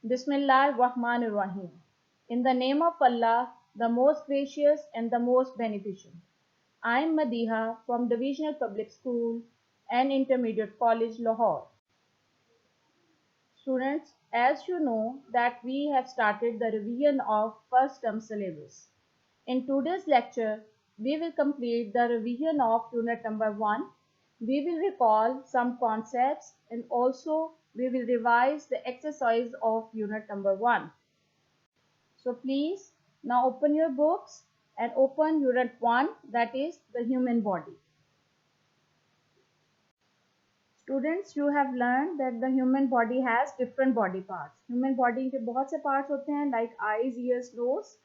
Bismillah Rahman Rahim. In the name of Allah, the most gracious and the most beneficent. I am Madiha from Divisional Public School and Intermediate College, Lahore. Students, as you know that we have started the revision of first term syllabus. In today's lecture, we will complete the revision of unit number 1. We will recall some concepts and also we will revise the exercise of unit number 1. So please now open your books and open unit 1, that is the human body. Students, you have learned that the human body has different body parts. Human body के बहुत से parts होते हैं like eyes, ears, nose.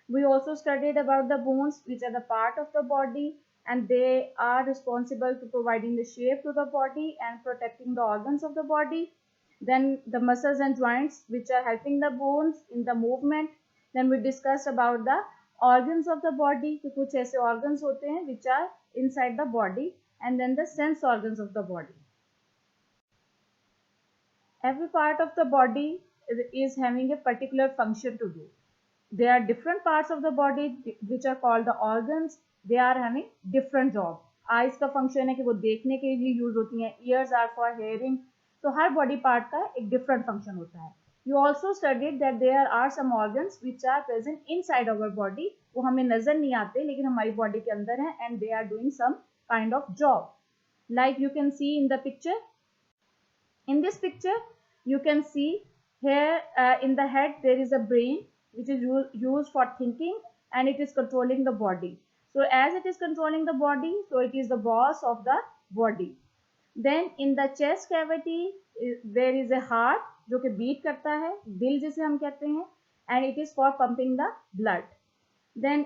We also studied about the bones, which are the part of the body and they are responsible for providing the shape to the body and protecting the organs of the body. Then the muscles and joints, which are helping the bones in the movement. Then we discussed about the organs of the body, कि कुछ ऐसे organs होते हैं which are inside the body, and then the sense organs of the body. Every part of the body is having a particular function to do. There are different parts of the body which are called the organs. They are having different job. Eyes का function है कि वो देखने के लिए use होती हैं. Ears are for hearing. तो हर body part का एक different function होता है. You also studied that there are some organs which are present inside our body. वो हमें नजर नहीं आते लेकिन हमारी body के अंदर हैं and they are doing some kind of job. Like you can see in the picture. In this picture, you can see here in the head there is a brain which is used for thinking and it is controlling the body. So as it is controlling the body, so it is the boss of the body. Then in the chest cavity there is a heart जो कि beat करता है, दिल जिसे हम कहते हैं, and it is for pumping the blood. Then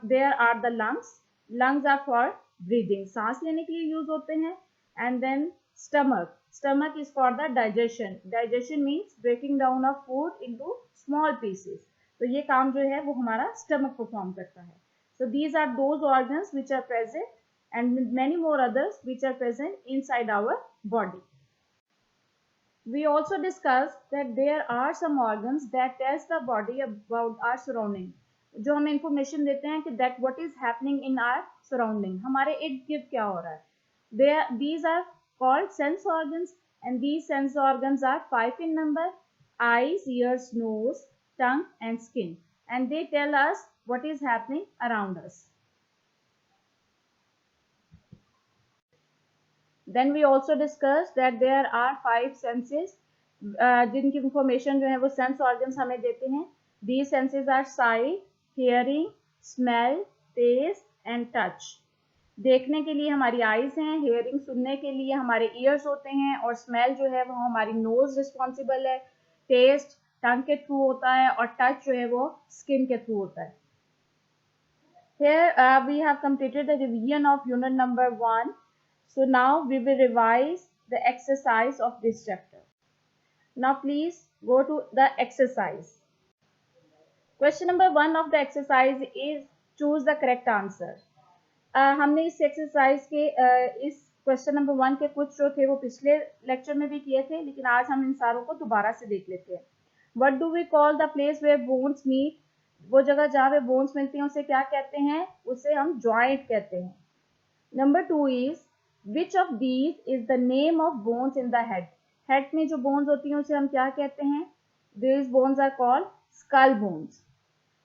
there are the lungs. Lungs are for breathing. सांस लेने के लिए यूज होते हैं. And then stomach. Stomach is for the digestion. Digestion means breaking down of food into small pieces. तो ये काम जो है वो हमारा stomach perform करता है. So these are those organs which are present and many more others which are present inside our body. We also discussed that there are some organs that tells the body about our surrounding. जो हमें information देते हैं कि that what is happening in our surrounding. हमारे इर्द गिर्द क्या हो रहा है. These are called sense organs and these sense organs are 5 in number: eyes, ears, nose, tongue and skin, and they tell us what is happening around us. Then we also discussed that there are 5 senses जिनकी information जो है वो sense organs हमें देते हैं. These senses are sight, hearing, smell, taste and touch. देखने के लिए हमारी आईज हैं, हेयरिंग सुनने के लिए हमारे ईयर्स होते हैं और स्मेल जो है वो हमारी नोज रिस्पॉन्सिबल है, टेस्ट टंग के थ्रू होता है और टच जो है वो स्किन के थ्रू होता है. Here we have completed the revision of unit number 1. So now we will revise the exercise of this chapter. Now please go to the exercise. Question number 1 of the exercise is choose the correct answer. हमने इस exercise के इस question number 1 के कुछ जो थे वो पिछले लेक्चर में भी किए थे, लेकिन आज हम इन सारों को दोबारा से देख लेते हैं. What do we call the place where bones meet. वो जगह जहाँ पे बोन्स मिलती हैं उसे क्या कहते हैं? उसे हम जॉइंट कहते हैं. Number 2 is which of these is the name of bones in the head. Head में जो बोन्स होती हैं उसे हम क्या कहते हैं? These bones are called skull bones.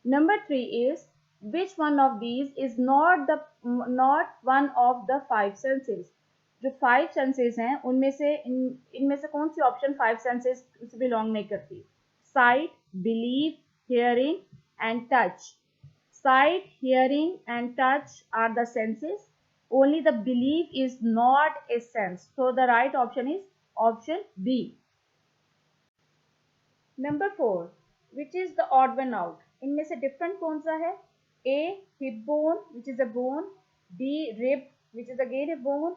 Number 3 is which one of these is not one of the 5 senses. जो 5 senses हैं उनमें से इनमें से कौन सी ऑप्शन 5 senses से बिलोंग नहीं करती? Sight, belief, hearing and touch. Sight, hearing and touch are the senses. Only the belief is not a sense. So the right option is option B. Number 4. Which is the odd one out? इनमें से different कौन सा है? A. Hip bone, which is a bone. B. Rib, which is again a bone.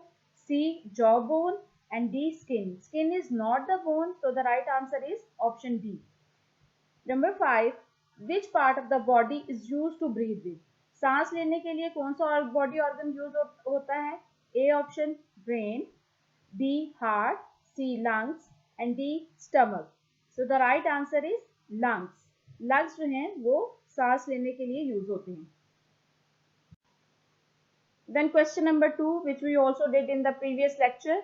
C. Jawbone and D. Skin. Skin is not the bone, so the right answer is option B. Number 5. Which part of the body is used to breathe with? सांस लेने के लिए कौन सा body organ use होता है? A option brain, B heart, C lungs and D stomach. So the right answer is lungs. Lungs जो हैं वो सांस लेने के लिए यूज होते हैं। Then question number 2 which we also did in the previous lecture.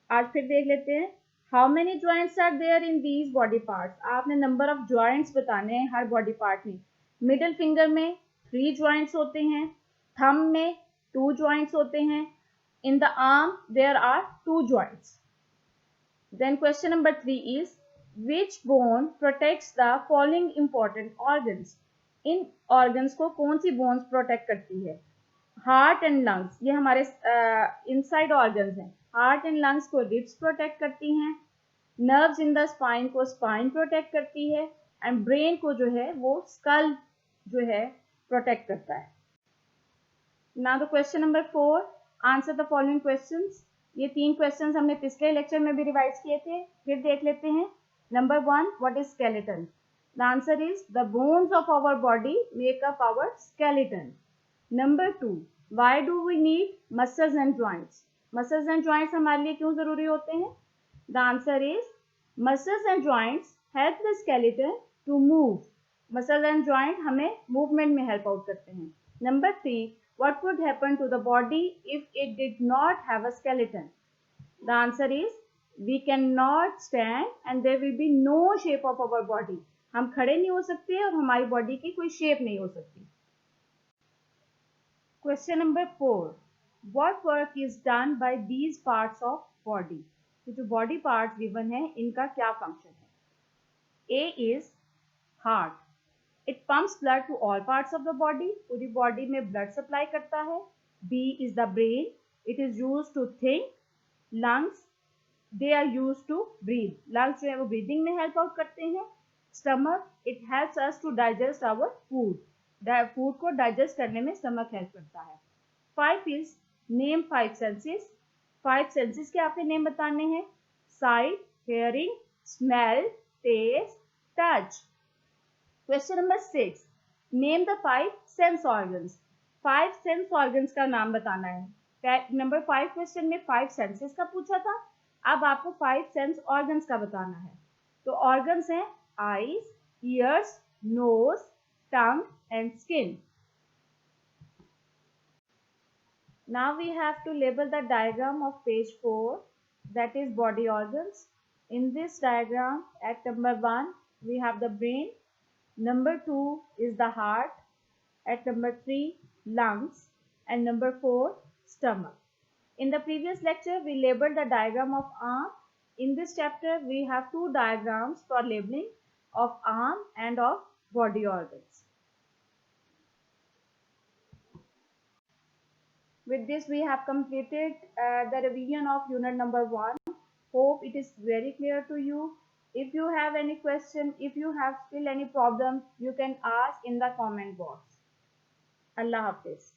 आज फिर देख लेते हैं। How many joints are there in these body parts. आपने नंबर ऑफ ज्वाइंट्स बताने हैं हर बॉडी पार्ट में। मिडिल फिंगर में 3 ज्वाइंट्स होते हैं, थंब में 2 ज्वाइंट्स होते हैं, in the arm there are 2 joints. Then question number 3 is which bone protects the following important organs? In organs को कौन सी bones protect करती है? Heart and lungs, ये हमारे inside organs हैं। Heart and lungs को ribs protect करती हैं, nerves in the spine को spine protect करती है, and brain को जो है वो skull जो है protect करता है। Now the question number 4, answer the following questions. ये 3 क्वेश्चंस हमने पिछले लेक्चर में भी रिवाइज किए थे, फिर देख लेते हैं। Number 1, what is skeleton? The answer is the bones of our body make up our skeleton. Number 2, why do we need muscles and joints? Muscles and joints हमारे लिए क्यों जरूरी होते हैं? The answer is muscles and joints help the skeleton to move. Muscle and joint हमें movement में help out करते हैं। नंबर 3, what would happen to the body if it did not have a skeleton? The answer is we cannot stand and there will be no shape of our body. हम खड़े नहीं हो सकते और हमारी बॉडी की कोई शेप नहीं हो सकती। Question number 4, what work is done by these parts of body? जो बॉडी पार्ट्स गिवन है इनका क्या फंक्शन है? A is heart. It pumps blood to all parts of the body. पूरी बॉडी में ब्लड सप्लाई करता है। B is the brain. It is used to think. Lungs, they are used to breathe. Lungs जो है वो breathing में help out करते हैं। Stomach, it helps us to digest our food. Food को digest करने में stomach help करता है। 5 is name 5 senses. 5 senses के आपने name बताने हैं। Sight, hearing, smell, taste, touch. Question number 6, name the 5 sense organs. 5 sense organs का नाम बताना है। नंबर 5 क्वेश्चन में 5 सेंसेस का पूछा था, अब आपको 5 सेंस ऑर्गन्स का बताना है। तो ऑर्गन्स हैं eyes, ears, nose, tongue and skin. Now we have to label the diagram of page 4, that is body organs. In this diagram, at number 1 we have the brain. Number 2 is the heart, at number 3 lungs, and number 4 stomach. In the previous lecture we labeled the diagram of arm. In this chapter we have 2 diagrams for labeling of arm and of body organs. With this we have completed the revision of unit number 1. Hope it is very clear to you. If you have any question, if you have still any problem, you can ask in the comment box. Allah Hafiz.